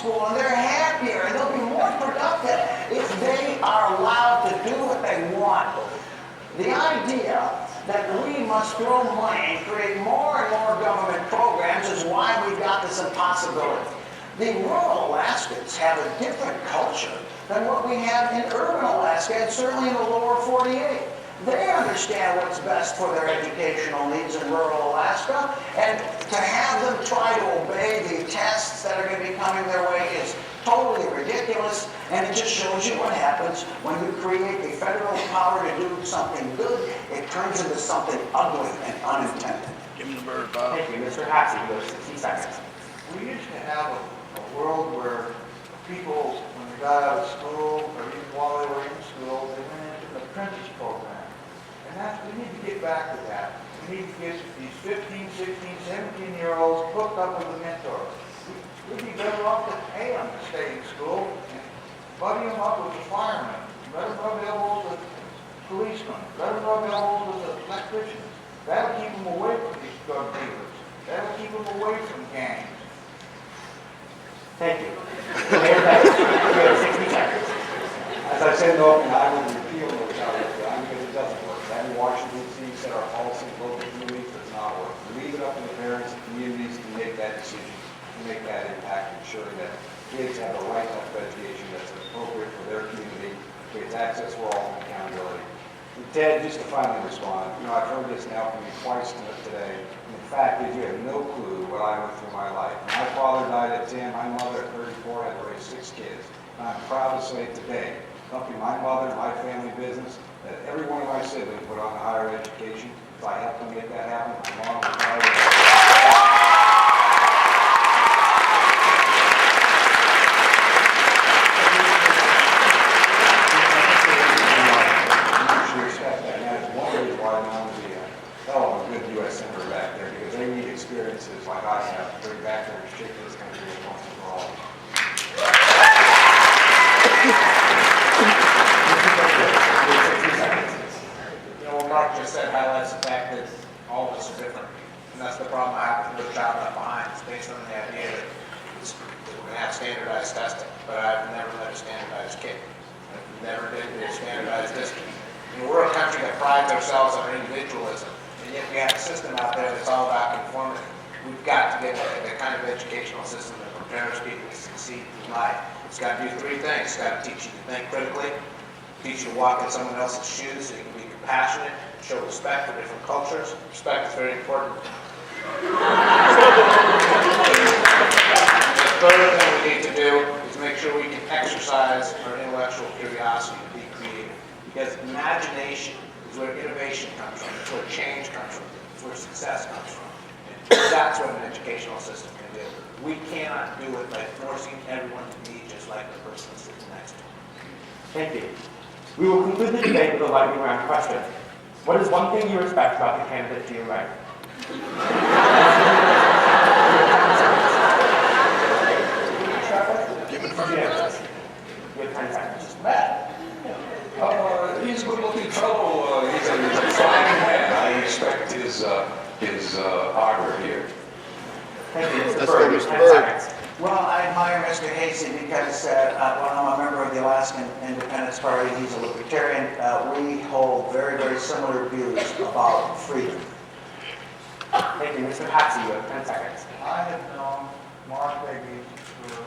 school and they're happier and they'll be more productive if they are allowed to do what they want. The idea that we must throw money and create more and more government programs is why we've got this impossibility. The rural Alaskans have a different culture than what we have in urban Alaska, and certainly in the lower 48. They understand what's best for their educational needs in rural Alaska, and to have them try to obey the tests that are going to be coming their way is totally ridiculous, and it just shows you what happens when you create the federal power to do something good. It turns into something ugly and unintended. Give me the bird, Bob. Thank you. Mr. Haase, you have 60 seconds. We used to have a world where people, when they got out of school, or even while they were in school, they went into the apprentice program. And we need to get back to that. We need to get these 15, 16, 17-year-olds hooked up with a mentor. We'd be better off to pay them to stay in school and buddy them up with the firemen. Let them rub elbows with policemen. Let them rub elbows with the electricians. That'll keep them away from these drug dealers. That'll keep them away from gangs. Thank you. Mayor Begich, you have 60 seconds. As I said in the opening, I would repeal the retaliatory because it doesn't work. That in Washington, D.C. set our policy in local communities does not work. Leave it up to the parents and communities to make that decision, to make that impact, ensuring that kids have the right type of education that's appropriate for their community, kids access for all, and accountability. And Ted, just to finally respond, I've heard this now from you twice today. And the fact is, you have no clue what I went through in my life. My father died at 10, my mother at 34, had to raise 6 kids. And I'm proud to say today, helping my mother, my family business, that every one of my siblings put on higher education. If I helped them get that happen, my mom was proud of it. U.S. Senator back there because they need experiences like I have to bring back there and shape this country once and for all. What Mark just said highlights the fact that all of us are different. And that's the problem I have with the child left behind. It's based on the idea that we're going to have standardized testing. But I've never met a standardized kid. I've never been to a standardized district. We're a country that prides ourselves on individualism. And yet we have a system out there that's all about conformity. We've got to get the kind of educational system that prepares people to succeed in life. It's got to do 3 things. It's got to teach you to think critically, teach you to walk in someone else's shoes so you can be compassionate, show respect for different cultures. Respect is very important. The third thing we need to do is make sure we can exercise our intellectual curiosity to be creative. Because imagination is where innovation comes from. It's where change comes from. It's where success comes from. And that's what an educational system can do. We cannot do it by forcing everyone to be just like the person sitting next to them. Thank you. We will conclude the debate with a lightning round question. What is one thing you respect about the candidate to your right? Give me the bird. Yes. You have 10 seconds. Matt. He's a good-looking fellow. He's a fine man. I respect his ardor here. Thank you, Mr. Let's Bird. go, You have Mr. 10 Bird. seconds. Well, I admire Mr. Haase because when I'm a member of the Alaskan Independence Party, he's a libertarian. We hold very, very similar views about freedom. Thank you, Mr. Haase. You have 10 seconds. I have known Mark Begich for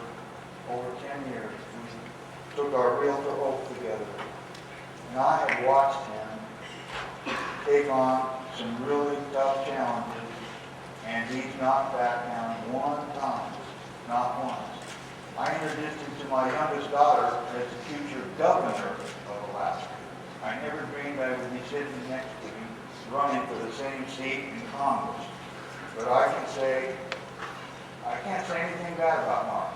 over 10 years. We took our realtor oath together. And I have watched him take on some really tough challenges, and he's not backed down one time, not once. I introduced him to my youngest daughter as the future governor of Alaska. I never dreamed I would be sitting next to him, running for the same seat in Congress. But I can't say anything bad about Mark.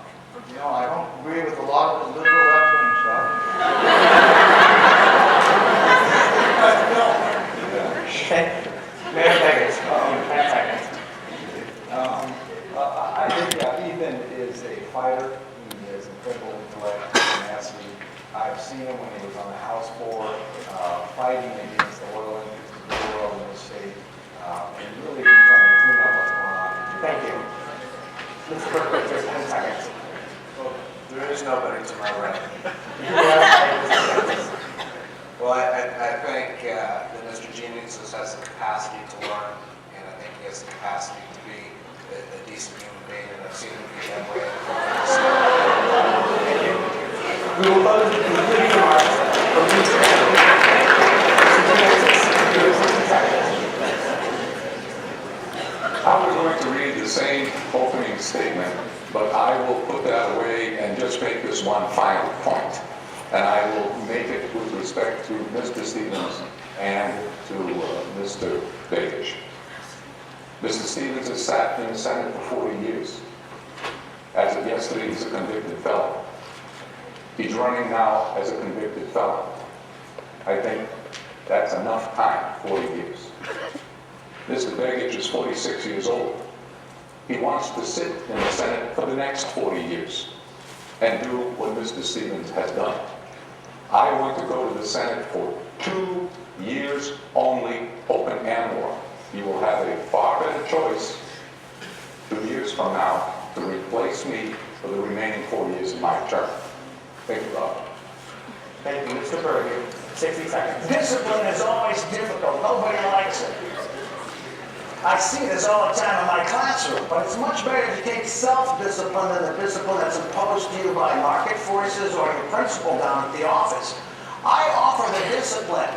I don't agree with a lot of the liberal left-wing stuff. Mayor Begich, you have 10 seconds. I think Ethan is a fighter. He has incredible intellect and tenacity. I've seen him when he was on the House floor fighting against the oil interests of the world in the state and really trying to clean up what's going on. Thank you. Mr. Berkowitz, 10 seconds. Well, There is nobody to my right. Well, I think that Mr. Gianoutsos has the capacity to learn, and I think he has the capacity to be a decent human being, and I've seen him be that way. We will close with concluding remarks from each panel. I was going to read the same opening statement, but I will put that away and just make this one final point. And I will make it with respect to Mr. Stevens and to Mr. Begich. Mr. Stevens has sat in the Senate for 40 years. As of yesterday, he's a convicted felon. He's running now as a convicted felon. I think that's enough time, 40 years. Mr. Begich is 46 years old. He wants to sit in the Senate for the next 40 years and do what Mr. Stevens has done. I want to go to the Senate for 2 years only, open and more. You will have a far better choice 2 years from now to replace me for the remaining 4 years of my term. Thank you, Rob. Thank you, Mr. Berger. 60 seconds. Discipline is always difficult. Nobody likes it. I see this all the time in my classroom, but it's much better to take self-discipline than the discipline that's imposed to you by market forces or your principal down at the office. I offer the discipline.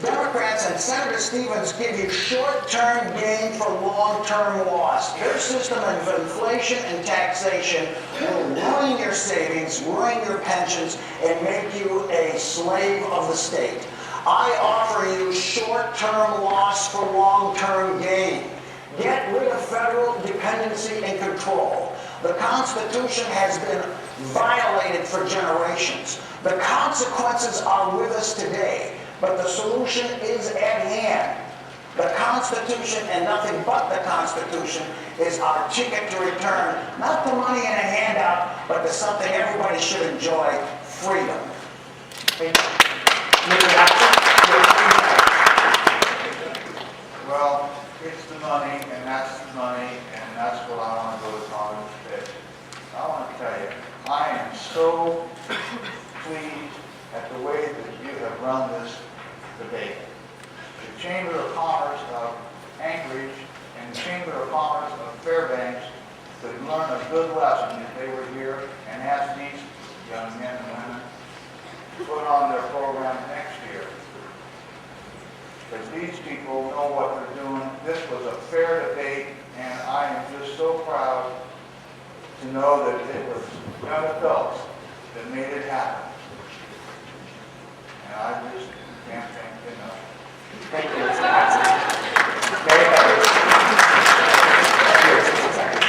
Democrats and Senator Stevens give you short-term gain for long-term loss. Their system of inflation and taxation will ruin your savings, ruin your pensions, and make you a slave of the state. I offer you short-term loss for long-term gain. Get rid of federal dependency and control. The Constitution has been violated for generations. The consequences are with us today, but the solution is at hand. The Constitution and nothing but the Constitution is our ticket to return, not to money in a handout, but to something everybody should enjoy, freedom. Thank you. Mr. Haase, you have 3 seconds. Well, it's the money, and that's the money, and that's what I want to go to college with. I want to tell you, I am so pleased at the way that you have run this debate. The Chamber of Commerce of Anchorage and the Chamber of Commerce of Fairbanks could learn a good lesson if they were here and ask these young men and women to put on their program next year. Because these people know what they're doing. This was a fair debate, and I am just so proud to know that it was young adults that made it happen. And I just can't thank you enough. Thank you, Mr. Haase. Mary Beth. 60 seconds.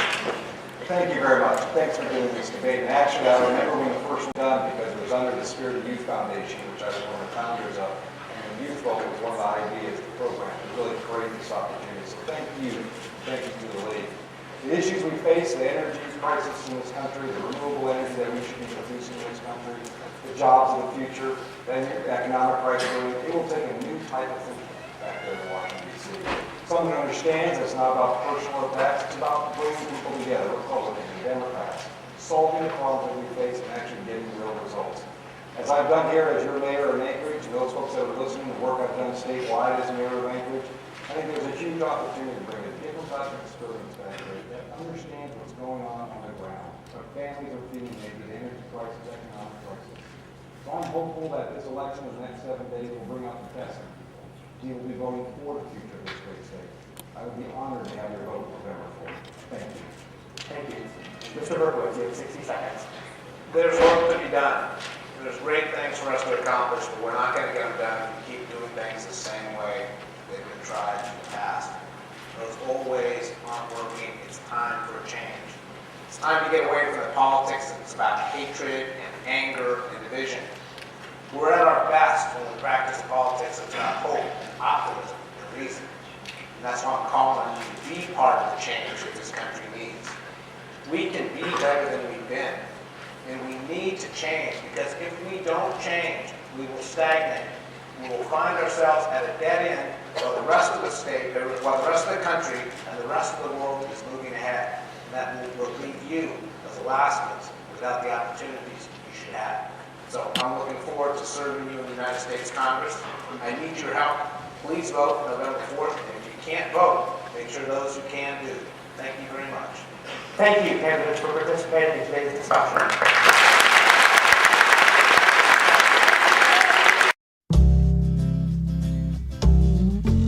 Thank you very much. Thanks for doing this debate. And actually, I remember when it first was done because it was under the Spirit of Youth Foundation, which I was one of the founders of. And the youth vote was one of the ideas of the program to really create this opportunity. So thank you. Thank you to the league. The issues we face, the energy crisis in this country, the renewable energy that we should be producing in this country, the jobs of the future, the economic crisis, it will take a new type of thinking back there in Washington, D.C. Someone who understands it's not about personal attacks, it's about bringing people together, Republicans and Democrats, solving the problems that we face and actually getting real results. As I've done here as your mayor in Anchorage, and those folks that are listening, the work I've done statewide as mayor of Anchorage, I think there's a huge opportunity to bring a different type of experience back there that understands what's going on the ground. What families are feeling, maybe the energy crisis, economic crisis. So I'm hopeful that this election in the next 7 days will bring out the best in people. You will be voting for the future of this great state. I would be honored to have your vote November 4th. Thank you. Thank you. Mr. Berkowitz, you have 60 seconds. There's work to be done. There's great things for us to accomplish, but we're not going to get them done if we keep doing things the same way they've been tried in the past. Those old ways aren't working. It's time for a change. It's time to get away from the politics that's about hatred and anger and division. We're at our best when we practice politics that's about hope and optimism and reason. And that's why I'm calling on you to be part of the change that this country needs. We can be better than we've been. And we need to change, because if we don't change, we will stagnate. We will find ourselves at a dead end while the rest of the state, while the rest of the country and the rest of the world is moving ahead. And that will leave you as Alaskans without the opportunities you should have. So I'm looking forward to serving you in the United States Congress. I need your help. Please vote November 4th. And if you can't vote, make sure those who can do. Thank you very much. Thank you, candidates, for participating in today's discussion.